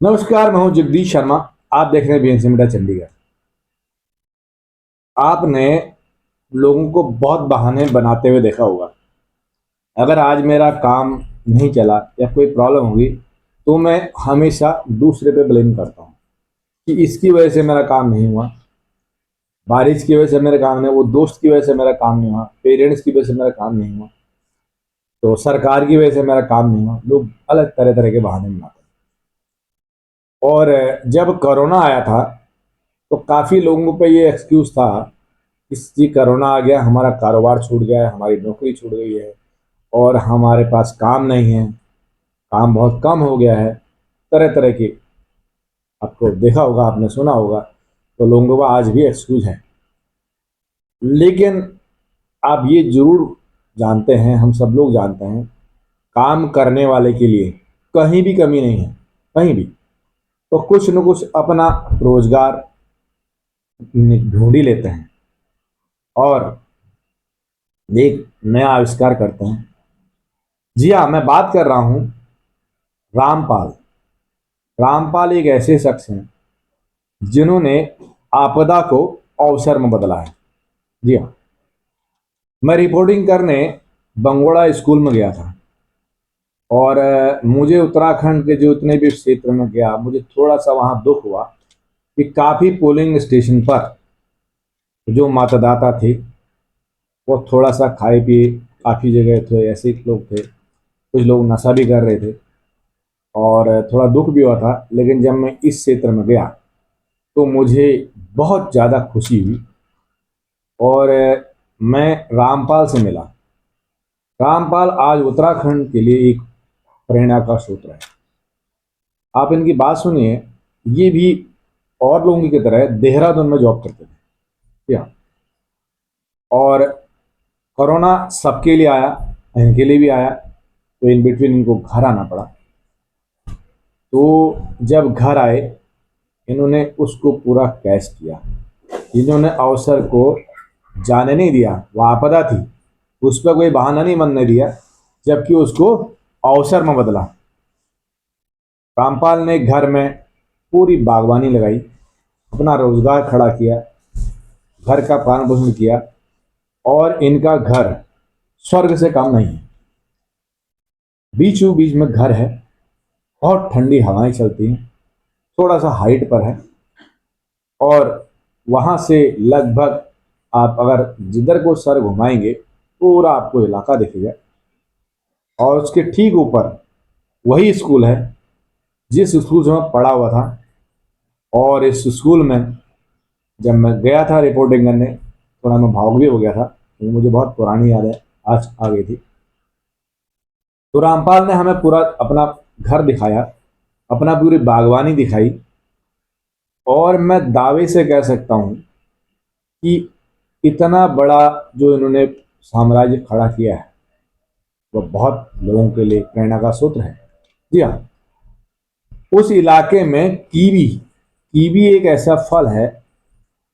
नमस्कार, मैं हूं जगदीश शर्मा। आप देख रहे हैं बीएनसी मीडिया चंडीगढ़। आपने लोगों को बहुत बहाने बनाते हुए देखा होगा। अगर आज मेरा काम नहीं चला या कोई प्रॉब्लम होगी तो मैं हमेशा दूसरे पे ब्लेम करता हूं कि इसकी वजह से मेरा काम नहीं हुआ, बारिश की वजह से मेरा काम नहीं हुआ, वो दोस्त की वजह से मेरा काम नहीं हुआ, पेरेंट्स की वजह से मेरा काम नहीं हुआ, तो सरकार की वजह से मेरा काम नहीं हुआ। लोग अलग तरह तरह के बहाने बनाते हैं। और जब कोरोना आया था तो काफ़ी लोगों पे ये एक्सक्यूज़ था कि जी कोरोना आ गया, हमारा कारोबार छूट गया है, हमारी नौकरी छूट गई है और हमारे पास काम नहीं है, काम बहुत कम हो गया है। तरह तरह की आपको देखा होगा, आपने सुना होगा, तो लोगों का आज भी एक्सक्यूज़ है। लेकिन आप ये ज़रूर जानते हैं, हम सब लोग जानते हैं, काम करने वाले के लिए कहीं भी कमी नहीं है, कहीं भी। तो कुछ न कुछ अपना रोजगार ढूंढ ही लेते हैं और एक नया आविष्कार करते हैं। जी हाँ, मैं बात कर रहा हूँ रामपाल। रामपाल एक ऐसे शख्स हैं जिन्होंने आपदा को अवसर में बदला है। जी हाँ, मैं रिपोर्टिंग करने बंगोड़ा स्कूल में गया था और मुझे उत्तराखंड के जो इतने भी क्षेत्र में गया, मुझे थोड़ा सा वहाँ दुख हुआ कि काफ़ी पोलिंग स्टेशन पर जो मतदाता थे वो थोड़ा सा खाए पिए, काफ़ी जगह थे ऐसे लोग थे, कुछ लोग नशा भी कर रहे थे और थोड़ा दुख भी हुआ था। लेकिन जब मैं इस क्षेत्र में गया तो मुझे बहुत ज़्यादा खुशी हुई और मैं रामपाल से मिला। रामपाल आज उत्तराखंड के लिए एक प्रेरणा का स्रोत है। आप इनकी बात सुनिए। ये भी और लोगों की तरह देहरादून में जॉब करते थे। जी हाँ, और कोरोना सबके लिए आया, इनके लिए भी आया, तो इन बिटवीन इनको घर आना पड़ा। तो जब घर आए, इन्होंने उसको पूरा कैच किया। इन्होंने अवसर को जाने नहीं दिया। वो आपदा थी, उस पर कोई बहाना नहीं बनने दिया, जबकि उसको अवसर में बदला। रामपाल ने घर में पूरी बागवानी लगाई, अपना रोजगार खड़ा किया, घर का पालन पोषण किया और इनका घर स्वर्ग से कम नहीं है। बीचों बीच में घर है, बहुत ठंडी हवाएं चलती हैं, थोड़ा सा हाइट पर है और वहाँ से लगभग आप अगर जिधर को सर घुमाएंगे पूरा आपको इलाका दिखेगा। और उसके ठीक ऊपर वही स्कूल है जिस स्कूल से मैं पढ़ा हुआ था। और इस स्कूल में जब मैं गया था रिपोर्टिंग करने, थोड़ा मैं भावुक भी हो गया था क्योंकि मुझे बहुत पुरानी यादें आज आ गई थी। तो रामपाल ने हमें पूरा अपना घर दिखाया, अपना पूरी बागवानी दिखाई और मैं दावे से कह सकता हूँ कि इतना बड़ा जो इन्होंने साम्राज्य खड़ा किया है वो बहुत लोगों के लिए प्रेरणा का स्रोत है। जी हाँ, उस इलाके में कीवी कीवी एक ऐसा फल है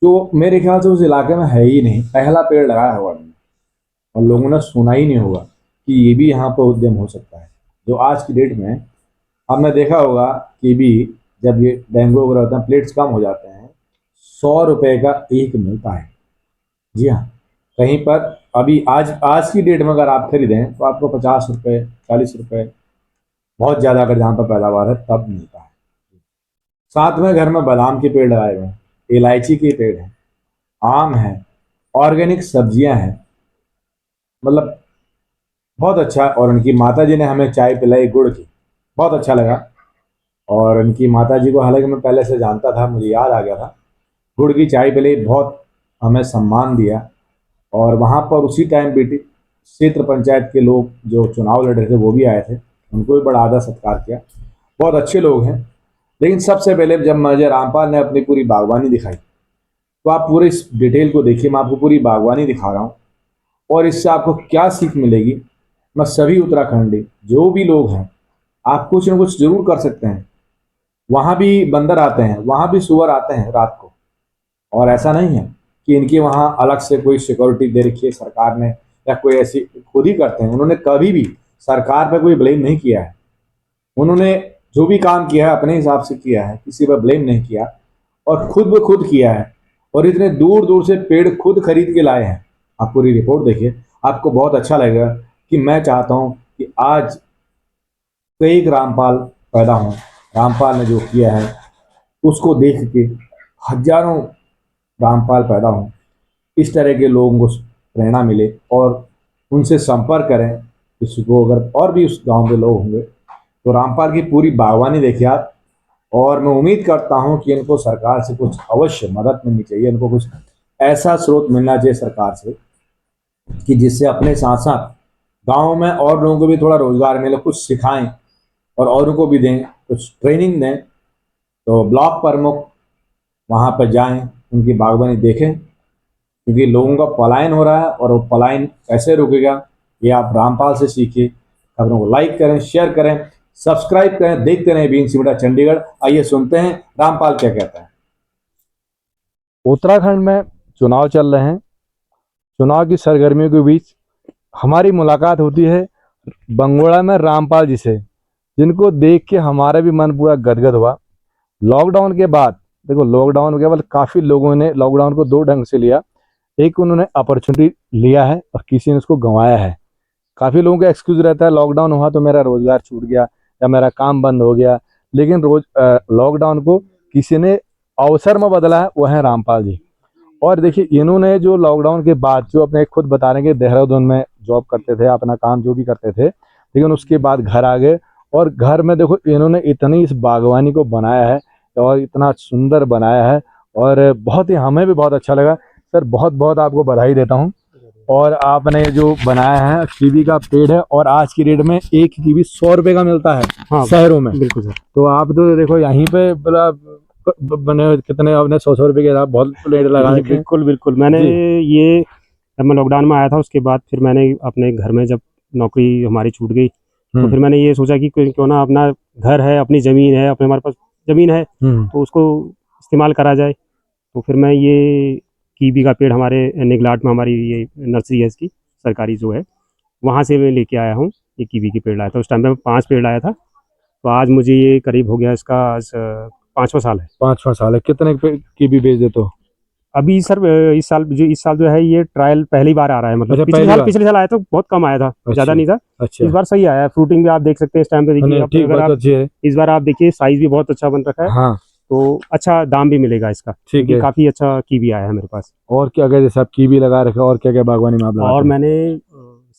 जो मेरे ख्याल से उस इलाके में है ही नहीं, पहला पेड़ लगाया हुआ है और लोगों ने सुना ही नहीं होगा कि ये भी यहाँ पर उद्यम हो सकता है। जो आज की डेट में आपने देखा होगा कि भी जब ये डेंगू वगैरह होता है, प्लेट्स कम हो जाते हैं, 100 रुपए का एक मिलता है। जी हाँ, कहीं पर अभी आज आज की डेट में अगर आप खरीदें तो आपको 50 रुपये, 40 रुपये, बहुत ज़्यादा अगर जहाँ पर पैदावार है तब मिलता है। साथ में घर में बादाम के पेड़ लगाए हुए हैं, इलायची के पेड़ हैं, आम है, ऑर्गेनिक सब्जियां हैं, मतलब बहुत अच्छा। और उनकी माता जी ने हमें चाय पिलाई गुड़ की, बहुत अच्छा लगा। और उनकी माता जी को हालांकि मैं पहले से जानता था, मुझे याद आ गया था। गुड़ की चाय पिलाई, बहुत हमें सम्मान दिया। और वहाँ पर उसी टाइम बेटी क्षेत्र पंचायत के लोग जो चुनाव लड़ रहे थे वो भी आए थे, उनको भी बड़ा आदर सत्कार किया। बहुत अच्छे लोग हैं। लेकिन सबसे पहले जब मुझे रामपाल ने अपनी पूरी बागवानी दिखाई, तो आप पूरे इस डिटेल को देखिए। मैं आपको पूरी बागवानी दिखा रहा हूँ और इससे आपको क्या सीख मिलेगी। मैं सभी उत्तराखंडी जो भी लोग हैं, आप कुछ ना कुछ जरूर कर सकते हैं। वहाँ भी बंदर आते हैं, वहाँ भी सुअर आते हैं रात को, और ऐसा नहीं है कि इनके वहाँ अलग से कोई सिक्योरिटी दे रखी है सरकार ने या कोई ऐसी, खुद ही करते हैं। उन्होंने कभी भी सरकार पर कोई ब्लेम नहीं किया है। उन्होंने जो भी काम किया है अपने हिसाब से किया है, किसी पर ब्लेम नहीं किया और खुद ब खुद किया है। और इतने दूर दूर से पेड़ खुद खरीद के लाए हैं। आप पूरी रिपोर्ट देखिए, आपको बहुत अच्छा लगेगा कि मैं चाहता हूं कि आज कई रामपाल पैदा हों। रामपाल ने जो किया है उसको देख के हजारों रामपाल पैदा हों। इस तरह के लोगों को प्रेरणा मिले और उनसे संपर्क करें। किसी को अगर और भी उस गांव के लोग होंगे तो रामपाल की पूरी बागवानी देखिए आप। और मैं उम्मीद करता हूं कि इनको सरकार से कुछ अवश्य मदद मिलनी चाहिए। इनको कुछ ऐसा स्रोत मिलना चाहिए सरकार से कि जिससे अपने साथ साथ गाँव में और लोगों को भी थोड़ा रोजगार मिले, कुछ सिखाएं और औरों को भी दें, कुछ ट्रेनिंग दें। तो ब्लॉक प्रमुख वहाँ पर जाएं, उनकी बागवानी देखें, क्योंकि लोगों का पलायन हो रहा है और वो पलायन कैसे रुकेगा ये आप रामपाल से सीखिए। खबरों को लाइक करें, शेयर करें, सब्सक्राइब करें। देखते रहें बीएनसी मीडिया चंडीगढ़। आइए सुनते हैं रामपाल क्या कहता है। उत्तराखंड में चुनाव चल रहे हैं। चुनाव की सरगर्मियों के बीच हमारी मुलाकात होती है बंगोड़ा में रामपाल जी से, जिनको देख के हमारा भी मन पूरा गदगद हुआ। लॉकडाउन के बाद देखो, लॉकडाउन के बाद काफ़ी लोगों ने लॉकडाउन को दो ढंग से लिया। एक उन्होंने अपॉर्चुनिटी लिया है और किसी ने उसको गंवाया है। काफ़ी लोगों का एक्सक्यूज रहता है लॉकडाउन हुआ तो मेरा रोजगार छूट गया या मेरा काम बंद हो गया, लेकिन लॉकडाउन को किसी ने अवसर में बदला है, वो है रामपाल जी। और देखिए, इन्होंने जो लॉकडाउन के बाद जो अपने खुद बता रहे हैं कि देहरादून में जॉब करते थे, अपना काम जो भी करते थे, लेकिन उसके बाद घर आ गए और घर में देखो इन्होंने इतनी इस बागवानी को बनाया है और इतना सुंदर बनाया है और बहुत ही हमें भी बहुत अच्छा लगा। सर बहुत बहुत आपको बधाई देता हूँ। और आपने जो बनाया है कीवी का पेड़ है और आज की रेट में एक कीवी 100 रुपये का मिलता है। हाँ, शहरों में। बिल्कुल सर। तो आप तो देखो यहीं पे बने कितने आपने 100 रुपये के बहुत प्लेट लगा। बिल्कुल बिल्कुल। मैंने ये जब मैं लॉकडाउन में आया था उसके बाद फिर मैंने अपने घर में जब नौकरी हमारी छूट गई तो फिर मैंने ये सोचा कि क्यों ना अपना घर है, अपनी ज़मीन है, अपने हमारे पास ज़मीन है तो उसको इस्तेमाल करा जाए। तो फिर मैं ये कीवी का पेड़ हमारे निगलाट में हमारी ये नर्सरी है इसकी सरकारी जो है, वहाँ से मैं लेके आया हूँ। ये कीवी के पेड़ लाया था, उस टाइम पे मैं 5 पेड़ लाया था। तो आज मुझे ये करीब हो गया इसका आज 5वां साल है। 5वां साल है। कितने कीवी बेच देते हो अभी सर? इस साल जो है ये ट्रायल पहली बार आ रहा है। मतलब पिछले साल आया तो बहुत कम आया था, ज्यादा नहीं था। इस बार सही आया है। फ्रूटिंग भी आप देख सकते हैं इस टाइम पे। देखिए अगर आप इस बार आप देखिए साइज भी बहुत अच्छा बन रखा है। हाँ। तो अच्छा दाम भी मिलेगा इसका, क्योंकि काफी अच्छा कीवी आया है मेरे पास। और क्या क्या जैसे आप कीवी लगा रखे और क्या क्या बागवानी में आप और मैंने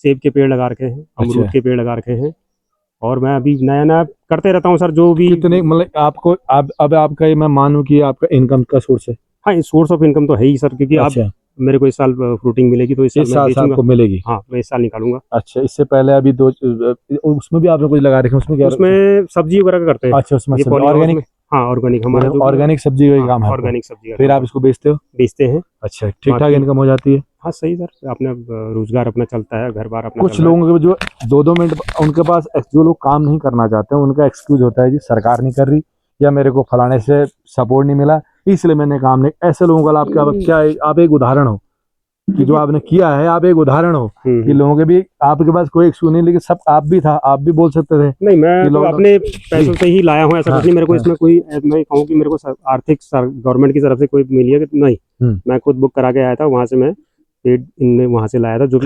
सेब के पेड़ लगा रखे हैं, अमरूद के पेड़ लगा रखे हैं और मैं अभी नया नया करते रहता हूँ सर। जो भी कितने मतलब आपको अब आपका मैं मानूं कि आपका इनकम का सोर्स है? हाँ, सोर्स ऑफ इनकम तो है ही सर, क्योंकि अब मेरे को इस साल फ्रूटिंग मिलेगी तो इस साल आपको मिलेगी। हाँ, मैं इस साल निकालूंगा। अच्छा, इससे पहले अभी उसमें भी आपने कुछ लगा रखे? उसमें क्या? उसमें सब्जी वगैरह का करते हैं। अच्छा, उसमें ऑर्गेनिक? हाँ, ऑर्गेनिक हमारा ऑर्गेनिक सब्जी का काम है। ऑर्गेनिक सब्जी। फिर आप इसको बेचते हैं। अच्छा, ठीक ठाक इनकम हो जाती है? हाँ सही सर, अपना रोजगार अपना चलता है, घर बार अपना। कुछ लोगों के जो 2-2 मिनट उनके पास, जो लोग काम नहीं करना चाहते हैं, उनका एक्सक्यूज होता है जी सरकार नहीं कर रही या मेरे को फलाने से सपोर्ट नहीं मिला इसलिए मैंने काम नहीं। ऐसे लोगों का आप एक उदाहरण हो कि जो आपने किया है, आप एक उदाहरण हो कि लोगों के भी आपके पास कोई एक्सक्यूज नहीं, लेकिन सब आप भी था, आप भी बोल सकते थे। नहीं, मैं तो अपने पैसों से ही लाया हूँ, ऐसा कुछ नहीं। मेरे को इसमें कोई, मैं कहूँ कि मेरे को आर्थिक गवर्नमेंट की तरफ से कोई मिली है कि नहीं। मैं खुद बुक करा के आया था, वहाँ से मैं पेड़ इनने वहाँ से लाया था, जो भी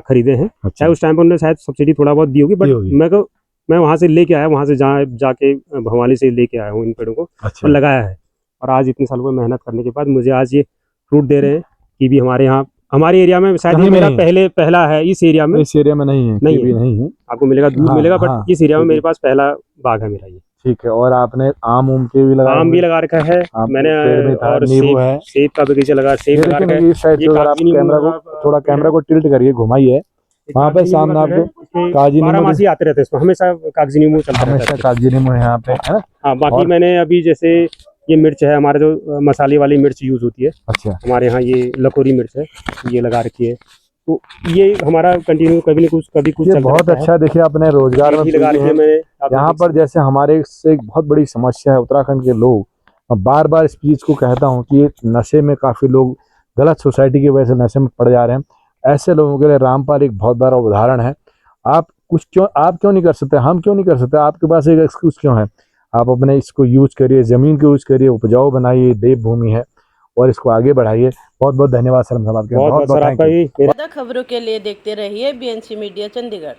खरीदे हैं। चाहे उस टाइम पर उन्होंने शायद सब्सिडी थोड़ा बहुत दी होगी, बट मैं वहाँ से लेके आया, वहाँ से जाके भवाली से लेके आया हूँ इन पेड़ों को और लगाया है। और आज इतने सालों में मेहनत करने के बाद मुझे आज ये फ्रूट दे रहे हैं। कीवी हमारे यहाँ हमारे एरिया में शायद ये मेरा पहला है। इस एरिया में नहीं है। आपको मिलेगा, दूर मिलेगा, बट इस एरिया में मेरे पास पहला बाग है मेरा ये। ठीक है। और आपने आम के भी लगाया? आम भी लगा रखा है मैंने, और नींबू है, सेब का बगीचा लगा, सेब लगा रखा है। इस साइड थोड़ा कैमरा को टिल्ट करिए, घुमाइए, वहाँ पे सामने आपको कागजी नींबू आते रहते हैं। इसमें हमेशा कागजी नींबू चलता रहता है। कागजी नींबू है यहाँ पे, है ना? हाँ, बाकी मैंने अभी जैसे ये मिर्च है, हमारे जो मसाले वाली मिर्च यूज होती है। अच्छा। हमारे यहाँ ये लकोरी मिर्च है, ये लगा रखी है। तो ये हमारा कंटिन्यू कभी कुछ बहुत अच्छा। देखिए अपने रोजगार में लगा रखी है मैंने यहाँ पर। जैसे हमारे से एक बहुत बड़ी समस्या है उत्तराखंड के लोग, बार बार इस चीज को कहता हूँ कि नशे में काफी लोग गलत सोसाइटी की वजह से नशे में पड़ जा रहे हैं। ऐसे लोगों के लिए रामपाल एक बहुत बड़ा उदाहरण है। आप कुछ क्यों आप क्यों नहीं कर सकते, हम क्यों नहीं कर सकते? आपके पास एक एक्सक्यूज क्यों है? आप अपने इसको यूज करिए, ज़मीन को यूज करिए, उपजाऊ बनाइए, देवभूमि है, और इसको आगे बढ़ाइए। बहुत बहुत धन्यवाद सर, हम आपके बहुत बहुत सर आपका ही ज़्यादा खबरों के लिए देखते रहिए बीएनसी मीडिया चंडीगढ़।